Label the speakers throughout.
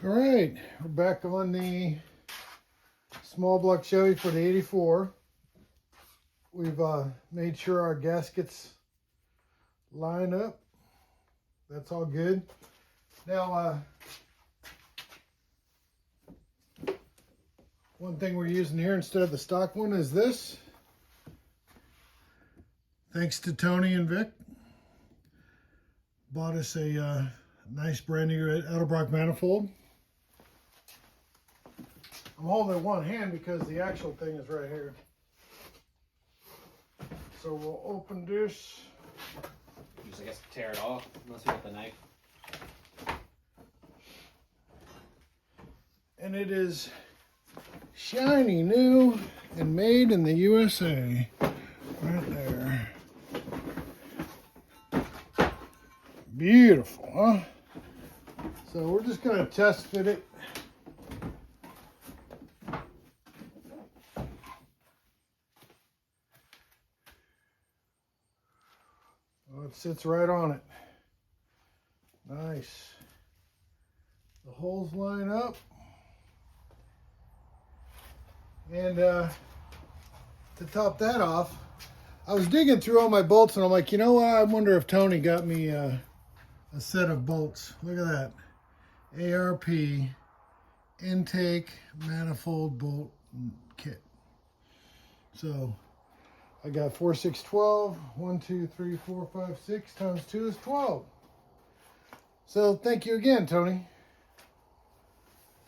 Speaker 1: All right, we're back on the small block Chevy for the 84. We've made sure our gaskets line up. That's all good. Now, one thing we're using here instead of the stock one is this. Thanks to Tony and Vic. Bought us a nice brand new Edelbrock manifold. I'm holding it in one hand because the actual thing is right here. So we'll open this.
Speaker 2: Just, I guess, tear it off unless you get the knife.
Speaker 1: And it is shiny new and made in the USA. Right there. Beautiful, huh? So we're just going to test fit it. Well, it sits right on it. Nice. The holes line up. And to top that off, I was digging through all my bolts and I'm like, you know what? I wonder if Tony got me a set of bolts. Look at that. ARP intake manifold bolt kit. So I got 4, 6, 12. 1, 2, 3, 4, 5, 6 times 2 is 12. So thank you again, Tony.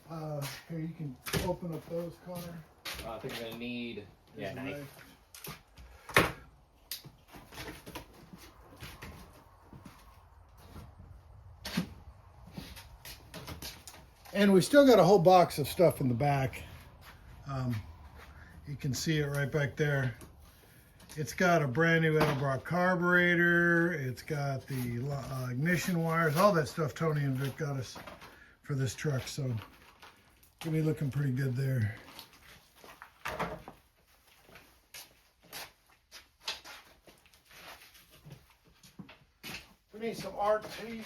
Speaker 1: Here, you can open up those, Connor.
Speaker 2: I think I'm gonna need a knife.
Speaker 1: And we still got a whole box of stuff in the back. You can see it right back there. It's got a brand new Edelbrock carburetor. It's got the ignition wires, all that stuff Tony and Vic got us for this truck. So gonna be looking pretty good there. We need some RTV.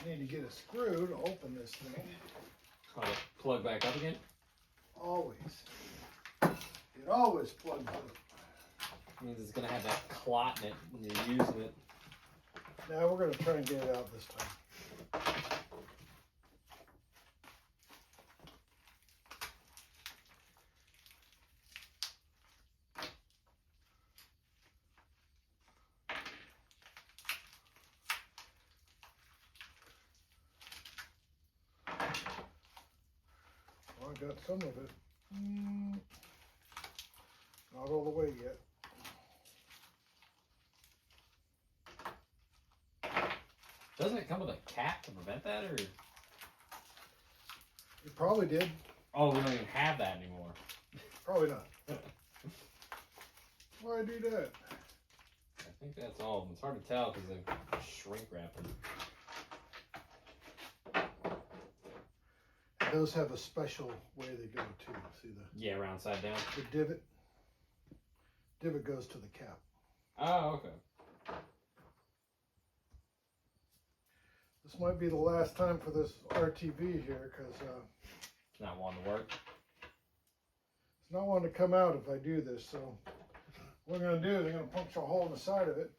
Speaker 1: Need to get a screw to open this thing.
Speaker 2: Try to plug back up again.
Speaker 1: Always. It always plugs up.
Speaker 2: Means it's gonna have that clot in it when you're using it.
Speaker 1: Now we're gonna try and get it out this time. Well, I got some of it. Not all the way yet.
Speaker 2: Doesn't it come with a cap to prevent that, or?
Speaker 1: It probably did.
Speaker 2: Oh, we don't even have that anymore.
Speaker 1: Probably not. Why'd I do that?
Speaker 2: I think that's all. It's hard to tell because they shrink wrap them.
Speaker 1: Those have a special way they go too. See the
Speaker 2: round side down.
Speaker 1: the divot. Divot goes to the cap.
Speaker 2: Oh, okay.
Speaker 1: This might be the last time for this RTV here because
Speaker 2: It's not wanting to work.
Speaker 1: it's not wanting to come out if I do this. So what we're going to do is I'm going to puncture a hole in the side of it.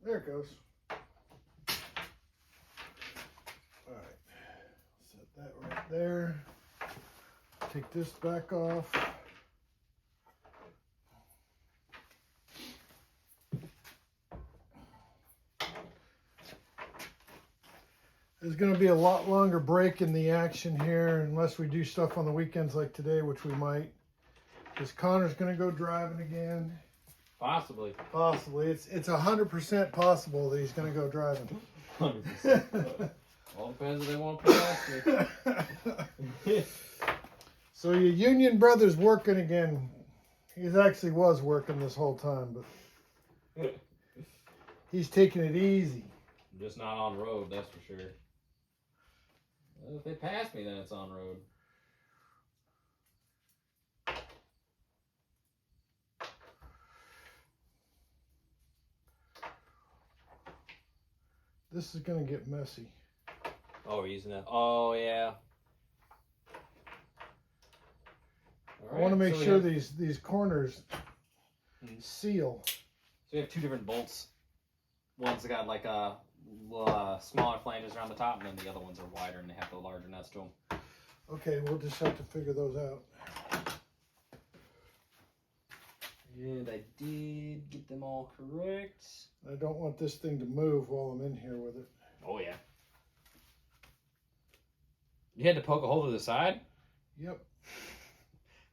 Speaker 1: There it goes. All right, set that right there. Take this back off. There's going to be a lot longer break in the action here unless we do stuff on the weekends like today, which we might. Because Connor's going to go driving again.
Speaker 2: Possibly.
Speaker 1: Possibly. It's 100% possible that he's going to go driving.
Speaker 2: 100%. All depends if they want to pay me.
Speaker 1: So your union brother's working again. He actually was working this whole time, but he's taking it easy.
Speaker 2: Just not on road, that's for sure. Well, if they pass me, then it's on road.
Speaker 1: This is going to get messy.
Speaker 2: Oh, we're using that. Oh, yeah.
Speaker 1: I want to make sure these corners seal.
Speaker 2: So we have two different bolts. One's got like a smaller flanges around the top, and then the other ones are wider and they have the larger nuts to them.
Speaker 1: Okay, we'll just have to figure those out.
Speaker 2: And I did get them all correct.
Speaker 1: I don't want this thing to move while I'm in here with it.
Speaker 2: Oh, yeah. You had to poke a hole to the side?
Speaker 1: Yep.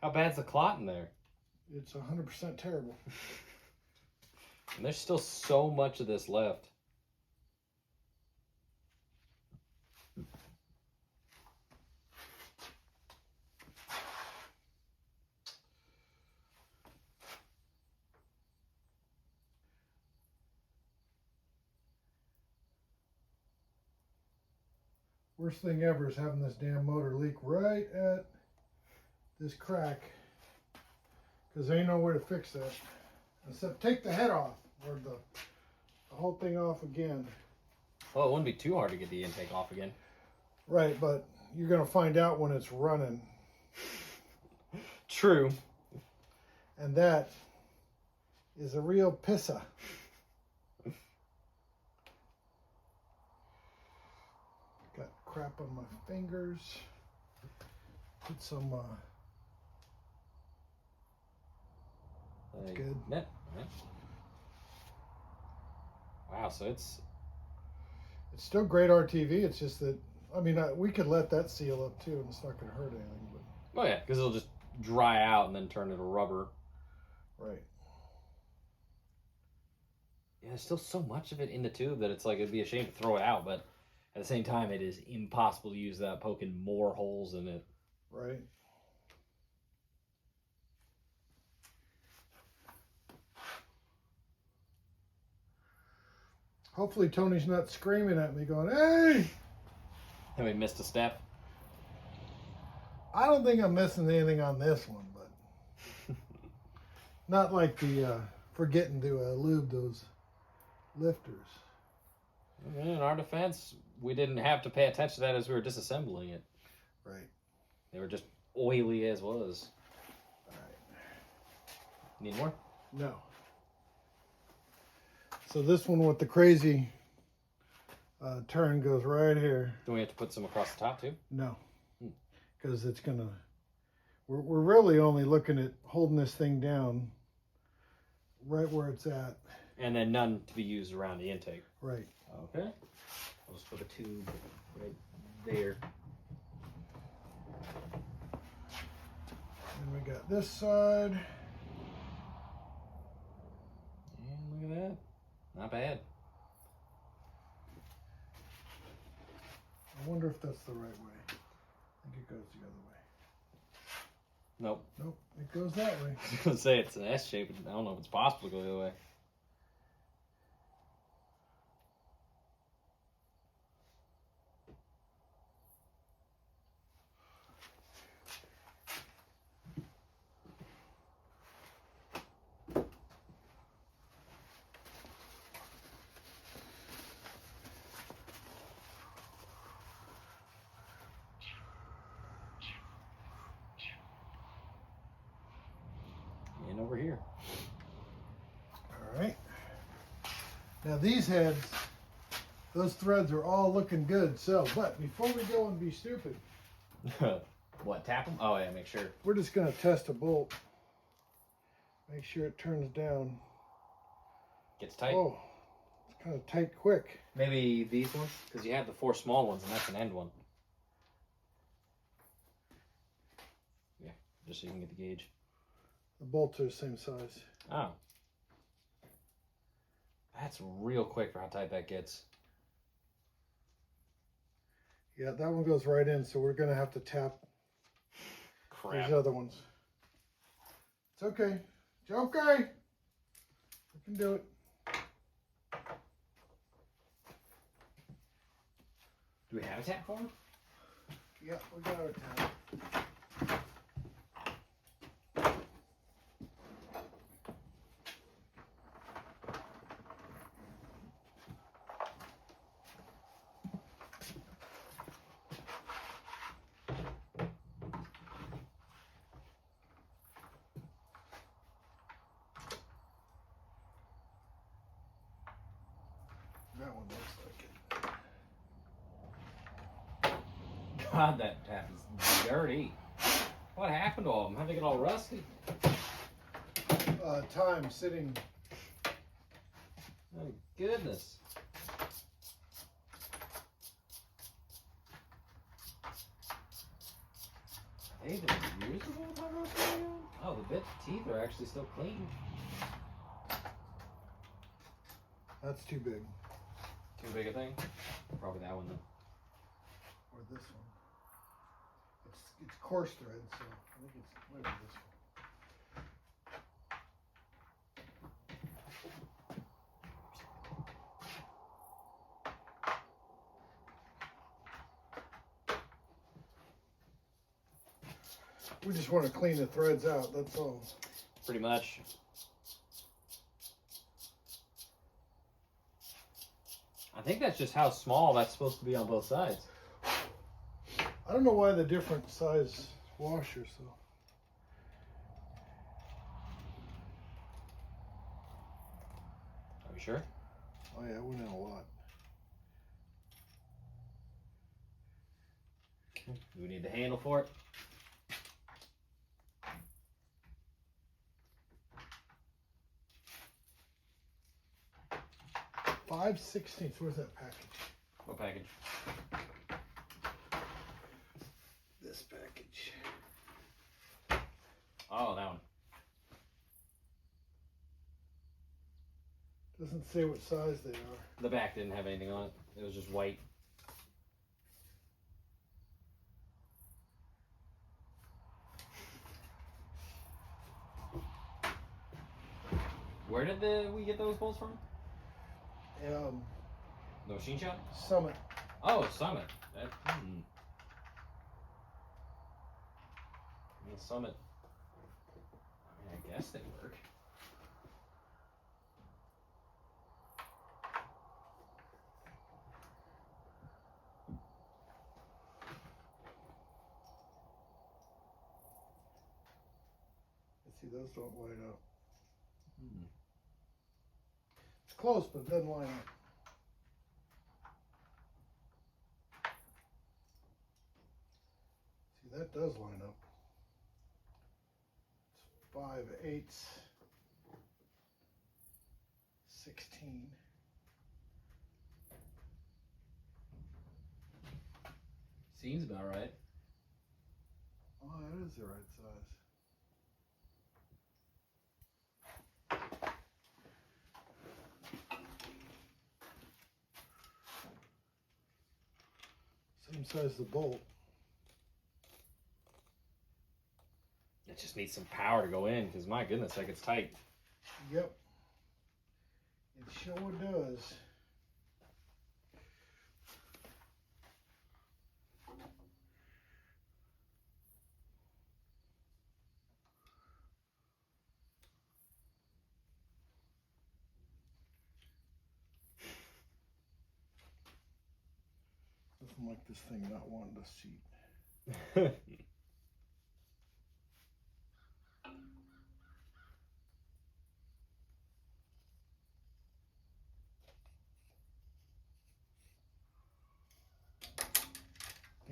Speaker 2: How bad's the clot in there?
Speaker 1: It's 100% terrible.
Speaker 2: And there's still so much of this left.
Speaker 1: Worst thing ever is having this damn motor leak right at this crack, because there ain't no way to fix that except take the head off or the whole thing off again.
Speaker 2: Well, it wouldn't be too hard to get the intake off again.
Speaker 1: Right, but you're gonna find out when it's running.
Speaker 2: True.
Speaker 1: And that is a real pisser. Got crap on my fingers. Put some that's good.
Speaker 2: Yeah. Right. Wow, so it's
Speaker 1: still great RTV. It's just that, I mean, we could let that seal up too, and it's not going to hurt anything. But
Speaker 2: oh yeah, because it'll just dry out and then turn into rubber.
Speaker 1: Right.
Speaker 2: Yeah, there's still so much of it in the tube that it's like it'd be a shame to throw it out, but at the same time, it is impossible to use that poking more holes in it.
Speaker 1: Right. Hopefully Tony's not screaming at me going, hey!
Speaker 2: Have we missed a step?
Speaker 1: I don't think I'm missing anything on this one, but not like the forgetting to lube those lifters.
Speaker 2: In our defense, we didn't have to pay attention to that as we were disassembling it.
Speaker 1: Right.
Speaker 2: They were just oily as was.
Speaker 1: All right.
Speaker 2: Need more?
Speaker 1: No. So this one with the crazy turn goes right here.
Speaker 2: Do we have to put some across the top too?
Speaker 1: No. Because it's going to... We're really only looking at holding this thing down right where it's at.
Speaker 2: And then none to be used around the intake.
Speaker 1: Right.
Speaker 2: Okay. I'll just put a tube right there.
Speaker 1: And we got this side.
Speaker 2: And look at that. Not bad.
Speaker 1: I wonder if that's the right way. I think it goes the other way.
Speaker 2: Nope.
Speaker 1: Nope, it goes that way.
Speaker 2: I was going to say it's an S shape, but I don't know if it's possible to go the other way. And over here.
Speaker 1: All right. Now these heads, those threads are all looking good. So, but before we go and be stupid.
Speaker 2: What, tap them? Oh yeah, make sure.
Speaker 1: We're just going to test a bolt. Make sure it turns down.
Speaker 2: Gets tight.
Speaker 1: Oh, it's kind of tight quick.
Speaker 2: Maybe these ones? Because you have the 4 small ones and that's an end one. Yeah, just so you can get the gauge.
Speaker 1: The bolts are the same size.
Speaker 2: Oh. That's real quick for how tight that gets.
Speaker 1: Yeah, that one goes right in, so we're going to have to tap these other ones. It's okay. It's okay. We can do it.
Speaker 2: Do we have a tap for him?
Speaker 1: Yeah, we got our tap. That one looks like it.
Speaker 2: God, that tap is dirty. What happened to them? How'd they get all rusty?
Speaker 1: Time sitting.
Speaker 2: Oh, goodness. Hey, they're usable? Oh, the bit teeth are actually still clean.
Speaker 1: That's too big.
Speaker 2: Too big a thing? Probably that one then.
Speaker 1: Or this one. It's coarse thread, so I think it's maybe this one. We just want to clean the threads out, that's all.
Speaker 2: Pretty much. I think that's just how small that's supposed to be on both sides.
Speaker 1: I don't know why the different size washers, so.
Speaker 2: Are we sure?
Speaker 1: Oh yeah, it went in a lot.
Speaker 2: Do we need the handle for it?
Speaker 1: 5/16. Where's that package?
Speaker 2: What package?
Speaker 1: This package.
Speaker 2: Oh, that one.
Speaker 1: Doesn't say what size they are.
Speaker 2: The back didn't have anything on it. It was just white. Where did we get those bolts from? The machine shop?
Speaker 1: Summit.
Speaker 2: Oh, Summit. The Summit. I mean, I guess they work.
Speaker 1: See, those don't line up. It's close, but it doesn't line up. See, that does line up. It's 5/8, 16.
Speaker 2: Seems about right.
Speaker 1: Oh, that is the right size. Same size as the bolt.
Speaker 2: It just needs some power to go in, because my goodness, that gets tight.
Speaker 1: Yep. It sure does. Doesn't like this thing not wanting to seat.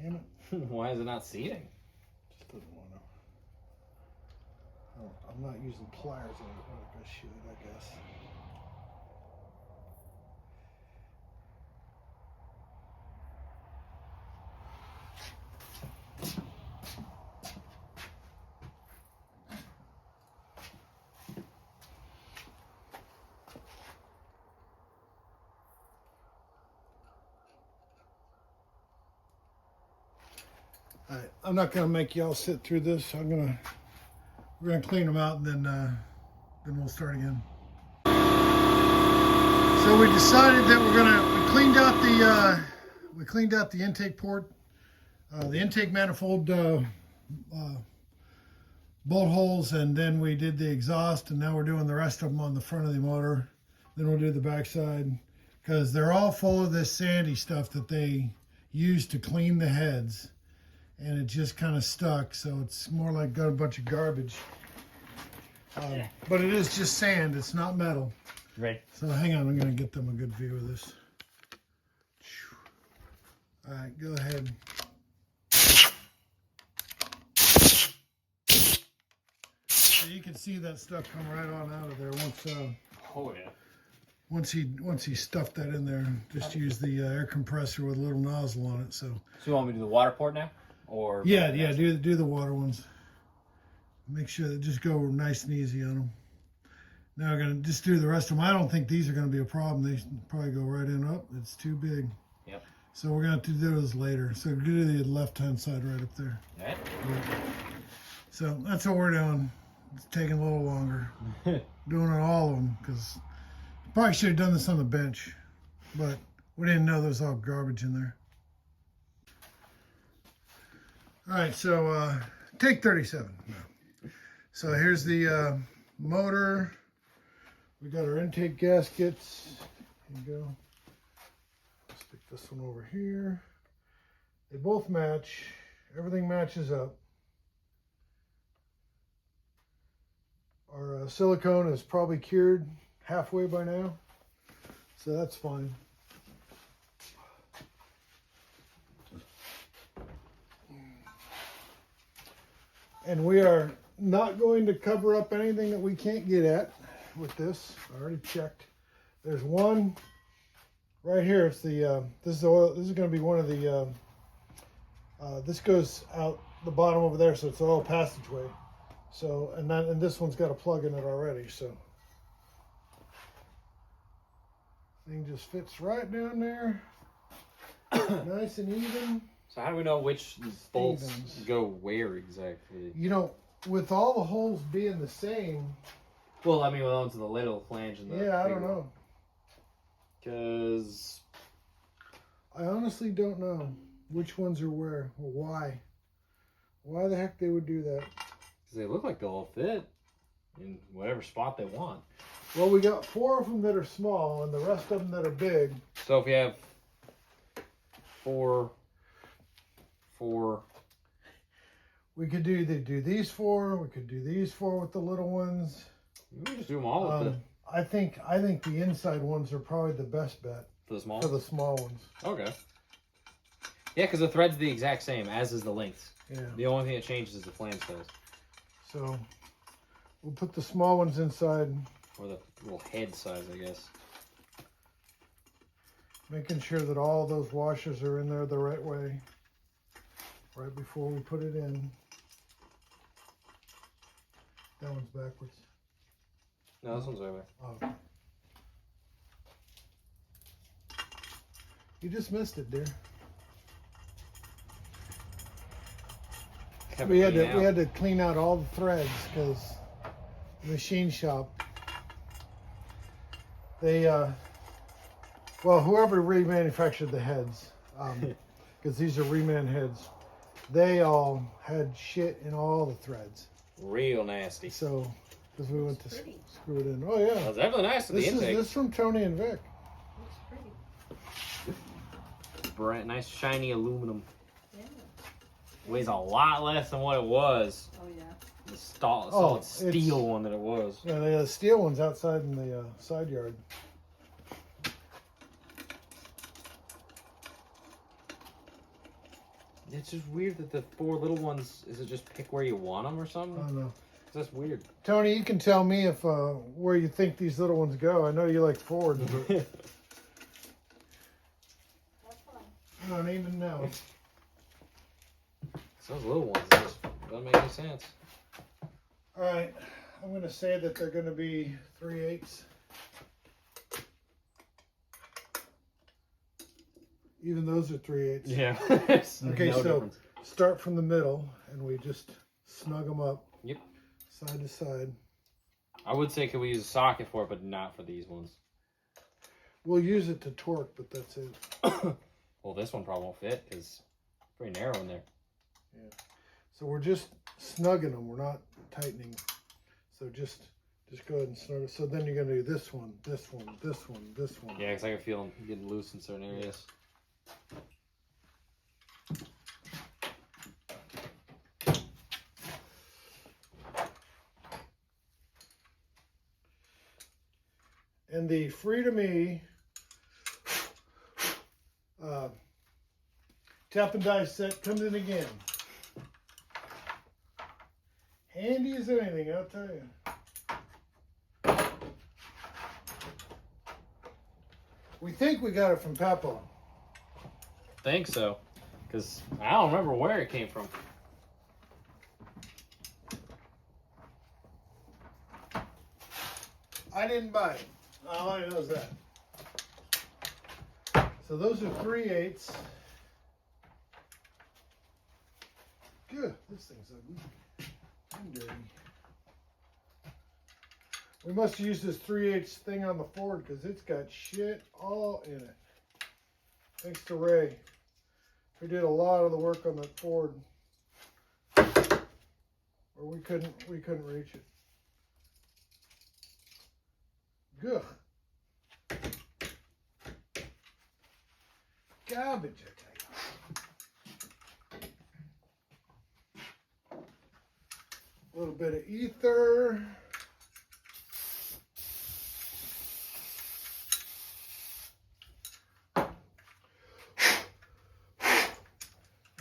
Speaker 1: Damn it.
Speaker 2: Why is it not seating?
Speaker 1: Just doesn't want to. I'm not using pliers on it like I should, I guess. All right, I'm not gonna make y'all sit through this. We're gonna clean them out, and then we'll start again. So we decided that we cleaned out the intake port, the intake manifold bolt holes, and then we did the exhaust, and now we're doing the rest of them on the front of the motor. Then we'll do the backside, because they're all full of this sandy stuff that they use to clean the heads, and it just kind of stuck, so it's more like got a bunch of garbage. But it is just sand, it's not metal.
Speaker 2: Right.
Speaker 1: So hang on, I'm going to get them a good view of this. All right, go ahead. So you can see that stuff come right on out of there once.
Speaker 2: Oh yeah.
Speaker 1: Once he stuffed that in there, just use the air compressor with a little nozzle on it. So
Speaker 2: you want me to do the water port now, or
Speaker 1: yeah, do the water ones. Make sure that just go nice and easy on them. Now we're gonna just do the rest of them. I don't think these are gonna be a problem. They probably go right in. Up, it's too big.
Speaker 2: Yep.
Speaker 1: So we're gonna have to do those later. So do the left-hand side right up there.
Speaker 2: All right.
Speaker 1: Yeah. So that's what we're doing. It's taking a little longer. Doing it all of them because probably should have done this on the bench, but we didn't know there was all garbage in there. All right, so take 37. No. So here's the motor. We got our intake gaskets. Here you go. Stick this one over here. They both match. Everything matches up. Our silicone is probably cured halfway by now, so that's fine. And we are not going to cover up anything that we can't get at with this. I already checked. There's one right here. It's the this is oil. This is going to be one of the this goes out the bottom over there, so it's an oil passageway. So and this one's got a plug in it already, so thing just fits right down there, nice and even.
Speaker 2: So how do we know which bolts
Speaker 1: Stevens.
Speaker 2: go where exactly?
Speaker 1: You know, with all the holes being the same.
Speaker 2: Well, I mean, onto the little flange and the
Speaker 1: Yeah, I don't know.
Speaker 2: Because
Speaker 1: I honestly don't know which ones are where or why. Why the heck they would do that?
Speaker 2: they look like they'll all fit in whatever spot they want.
Speaker 1: Well, we got 4 of them that are small and the rest of them that are big.
Speaker 2: So if you have four,
Speaker 1: we could do these 4. We could do these 4 with the little ones.
Speaker 2: we can just do them all with
Speaker 1: I think the inside ones are probably the best bet
Speaker 2: for the small.
Speaker 1: for the small ones.
Speaker 2: Okay. Yeah, because the thread's the exact same, as is the length.
Speaker 1: Yeah.
Speaker 2: The only thing that changes is the flange size.
Speaker 1: So we'll put the small ones inside.
Speaker 2: Or the little head size, I guess.
Speaker 1: Making sure that all those washers are in there the right way. Right before we put it in. That one's backwards.
Speaker 2: No, this one's over.
Speaker 1: Oh, okay. You just missed it, dear. We had to clean out all the threads because the machine shop, they well, whoever remanufactured the heads, because these are reman heads, they all had shit in all the threads.
Speaker 2: Real nasty.
Speaker 1: So because we went to screw it in. Oh yeah,
Speaker 2: That's definitely nice at the intake.
Speaker 1: This is from Tony and Vic.
Speaker 2: Bright, nice shiny aluminum. Weighs a lot less than what it was.
Speaker 3: Oh yeah.
Speaker 2: The solid steel one that it was.
Speaker 1: Yeah, they have steel ones outside in the side yard.
Speaker 2: It's just weird that the 4 little ones, is it just pick where you want them or something?
Speaker 1: I don't know.
Speaker 2: That's weird.
Speaker 1: Tony, you can tell me if where you think these little ones go. I know you like Ford. But
Speaker 3: That's fine.
Speaker 1: I don't even know.
Speaker 2: Those little ones just don't make any sense.
Speaker 1: All right, I'm going to say that they're going to be 3/8. Even those are 3/8.
Speaker 2: Yeah.
Speaker 1: Okay,
Speaker 2: No
Speaker 1: so
Speaker 2: difference.
Speaker 1: start from the middle and we just snug them up.
Speaker 2: Yep.
Speaker 1: Side to side.
Speaker 2: I would say could we use a socket for it, but not for these ones.
Speaker 1: We'll use it to torque, but that's it.
Speaker 2: Well, this one probably won't fit because it's pretty narrow in there.
Speaker 1: Yeah. So we're just snugging them. We're not tightening. So just go ahead and snug it. So then you're going to do this one, this one, this one, this one.
Speaker 2: Yeah, because I can feel them getting loose in certain areas.
Speaker 1: And the Free to Me tap and die set comes in again. Handy as anything, I'll tell you. We think we got it from Papo.
Speaker 2: Think so, because I don't remember where it came from.
Speaker 1: I didn't buy it. All I know is that. So those are 3/8. Good. This thing's ugly and dirty. We must use this 3/8 thing on the Ford because it's got shit all in it. Thanks to Ray. We did a lot of the work on that Ford. Or we couldn't reach it. Good. Garbage, I tell you. A little bit of ether.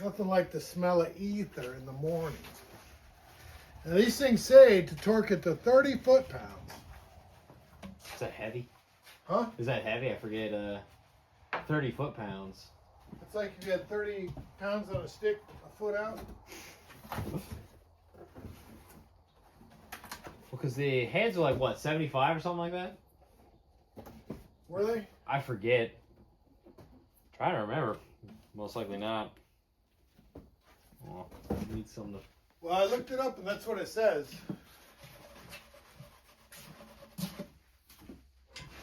Speaker 1: Nothing like the smell of ether in the morning. Now these things say to torque it to 30 foot-pounds.
Speaker 2: Is that heavy?
Speaker 1: Huh?
Speaker 2: Is that heavy? I forget. 30 foot-pounds.
Speaker 1: It's like if you had 30 pounds on a stick, a foot out.
Speaker 2: Well, because the heads are like, what, 75 or something like that?
Speaker 1: Were they?
Speaker 2: I forget. Trying to remember. Most likely not. Oh, I need something to...
Speaker 1: Well, I looked it up and that's what it says.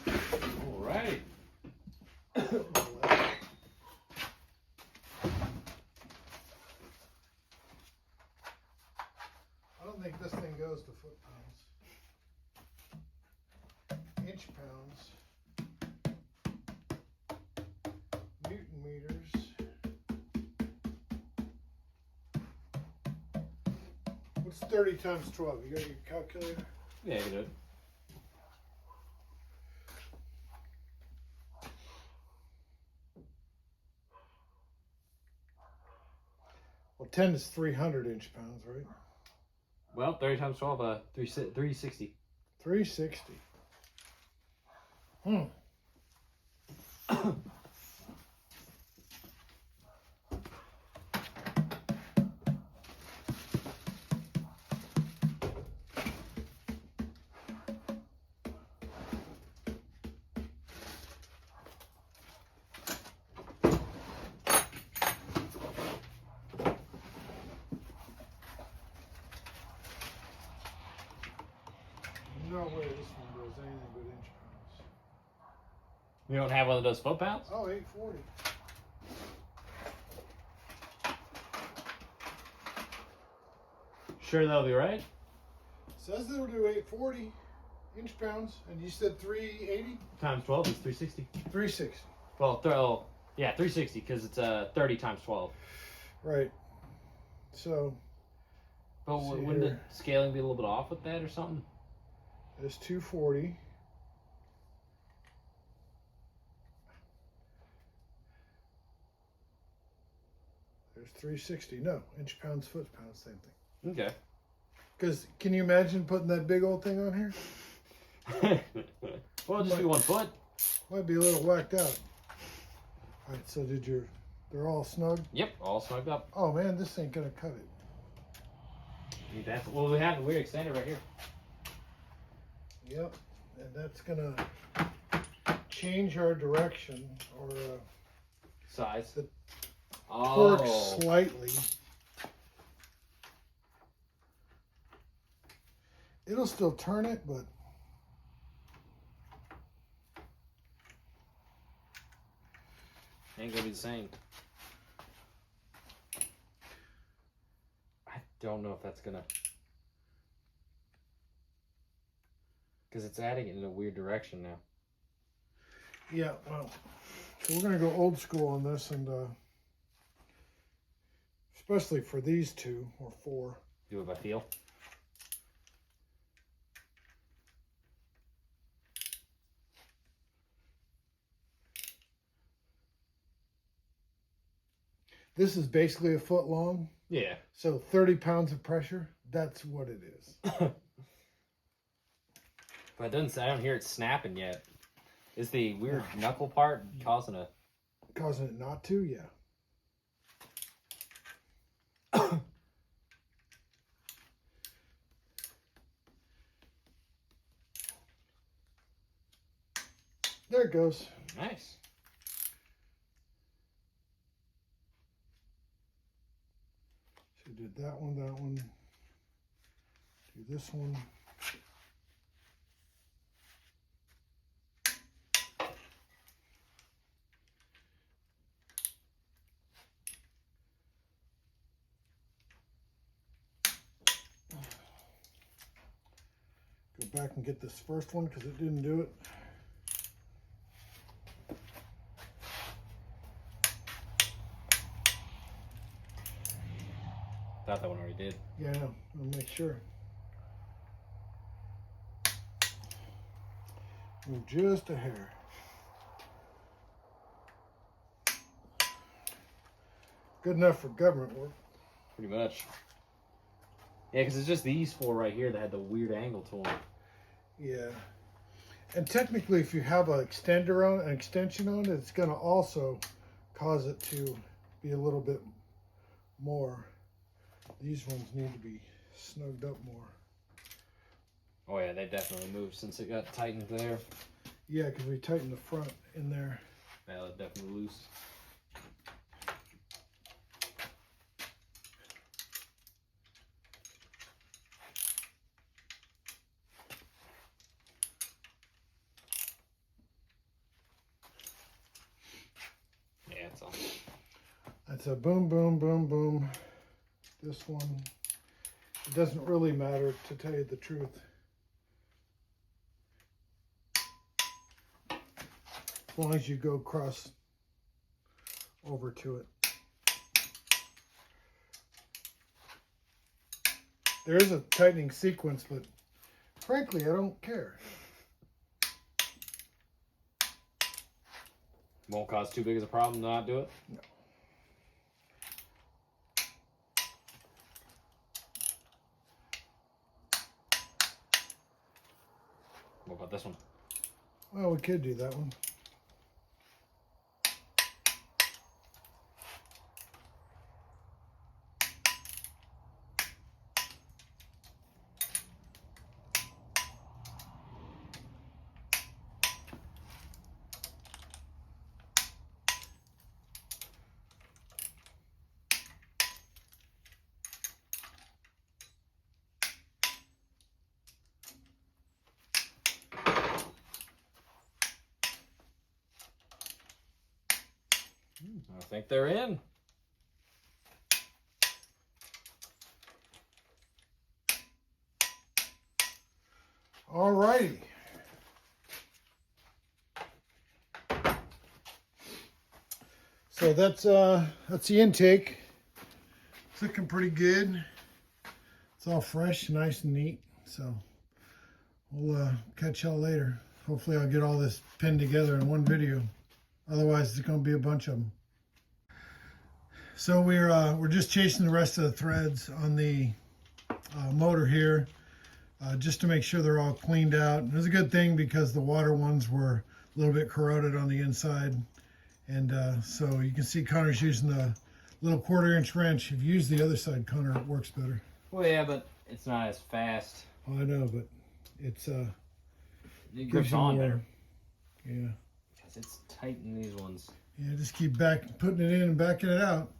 Speaker 2: All right.
Speaker 1: I don't think this thing goes to foot-pounds. Inch-pounds. Newton meters. What's 30 times 12? You got your calculator?
Speaker 2: Yeah, you can do it.
Speaker 1: Well, 10 is 300 inch-pounds, right?
Speaker 2: Well, 30 times 12, 360.
Speaker 1: 360. No way this one does anything but inch-pounds.
Speaker 2: You don't have one of those foot-pounds?
Speaker 1: Oh, 840.
Speaker 2: Sure that'll be right?
Speaker 1: Says they'll do 840 inch-pounds, and you said 380?
Speaker 2: Times 12 is 360.
Speaker 1: 360.
Speaker 2: Well, yeah, 360 because it's 30 times 12.
Speaker 1: Right. So,
Speaker 2: But
Speaker 1: see
Speaker 2: wouldn't the
Speaker 1: here.
Speaker 2: scaling be a little bit off with that or something?
Speaker 1: there's 240. There's 360. No, inch-pounds, foot-pounds, same thing.
Speaker 2: Okay.
Speaker 1: Because can you imagine putting that big old thing on here?
Speaker 2: Well, it'll just be 1 foot.
Speaker 1: Might be a little whacked out. All right, so they're all snug?
Speaker 2: Yep, all snugged up.
Speaker 1: Oh man, this ain't gonna cut it.
Speaker 2: Well, we have a weird extender right here.
Speaker 1: Yep, and that's gonna change our direction or
Speaker 2: Size.
Speaker 1: The
Speaker 2: Oh.
Speaker 1: torque slightly. it'll still turn it, but
Speaker 2: ain't gonna be the same. I don't know if that's gonna, because it's adding it in a weird direction now.
Speaker 1: yeah, well, so we're gonna go old school on this, and especially for these 2 or 4.
Speaker 2: Do it by feel.
Speaker 1: This is basically a foot long.
Speaker 2: Yeah.
Speaker 1: So 30 pounds of pressure, that's what it is.
Speaker 2: But it doesn't. I don't hear it snapping yet. Is the weird knuckle part causing a?
Speaker 1: Causing it not to, yeah. There it goes.
Speaker 2: Nice.
Speaker 1: So we did that one, do this one. Go back and get this first one because it didn't do it.
Speaker 2: Thought that one already did.
Speaker 1: Yeah, I'll make sure. Move just a hair. Good enough for government work.
Speaker 2: Pretty much. Yeah, because it's just these 4 right here that had the weird angle to them.
Speaker 1: Yeah. And technically, if you have an extension on it, it's going to also cause it to be a little bit more. These ones need to be snugged up more.
Speaker 2: Oh yeah, they definitely moved since it got tightened there.
Speaker 1: Yeah, because we tightened the front in there.
Speaker 2: Yeah, that's definitely loose. Yeah, it's all.
Speaker 1: That's a boom, boom, boom, boom. This one, it doesn't really matter, to tell you the truth. As long as you go cross over to it. There is a tightening sequence, but frankly, I don't care.
Speaker 2: Won't cause too big as a problem to not do it?
Speaker 1: No.
Speaker 2: What about this one?
Speaker 1: Well, we could do that one.
Speaker 2: I think they're in.
Speaker 1: All righty. So that's the intake. It's looking pretty good. It's all fresh, nice and neat. So we'll catch y'all later. Hopefully I'll get all this pinned together in one video. Otherwise it's going to be a bunch of them. So we're just chasing the rest of the threads on the motor here, just to make sure they're all cleaned out. And it was a good thing because the water ones were a little bit corroded on the inside. And so you can see Connor's using the little 1/4-inch wrench. If you use the other side, Connor, it works better.
Speaker 2: Well, yeah, but it's not as fast.
Speaker 1: Oh, I know, but it's
Speaker 2: It grips on better.
Speaker 1: Yeah.
Speaker 2: Because it's tight in these ones.
Speaker 1: Yeah, just keep putting it in and backing it out.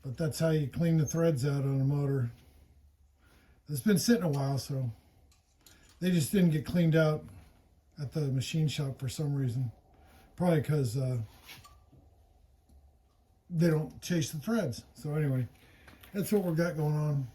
Speaker 1: But that's how you clean the threads out on a motor. It's been sitting a while, so They just didn't get cleaned out at the machine shop for some reason. Probably because they don't chase the threads. So anyway, that's what we've got going on.